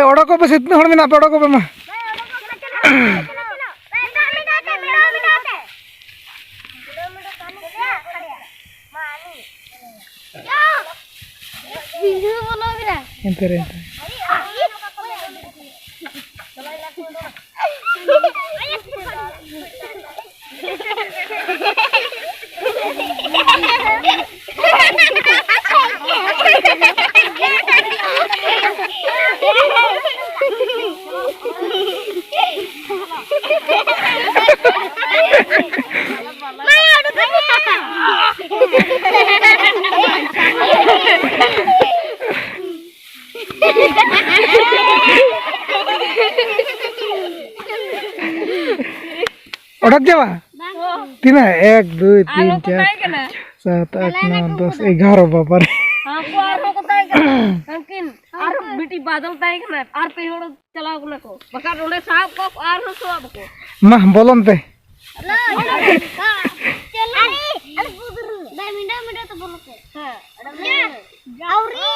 ओडो को बस इतने हड़ में ना ओडो को बे Entere. उड़क जावा तीन 1 2 3 4 7 8 9 10 11 बाबा रे हां को आरो को ताई अंकिन आरो बेटी बादल ताई ना आर पे होड़ चलाओ को नको बका रोले साहब को आरो सोब को मा बोलन पे चल अरे बुदर 2 मिनट तो बोलो के हां जाउरी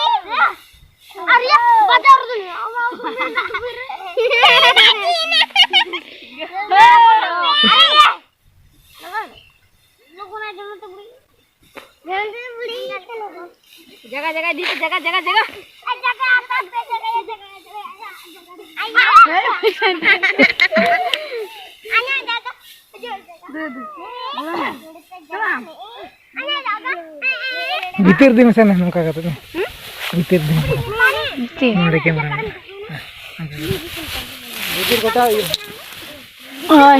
अरे बाजार दे जगह जगह दी जगह जगह जगह जगह आता जगह जगह आया दादा भीतर दिन से ना का कहते भीतर दिन हमारे कैमरा भीतर कोटा ओए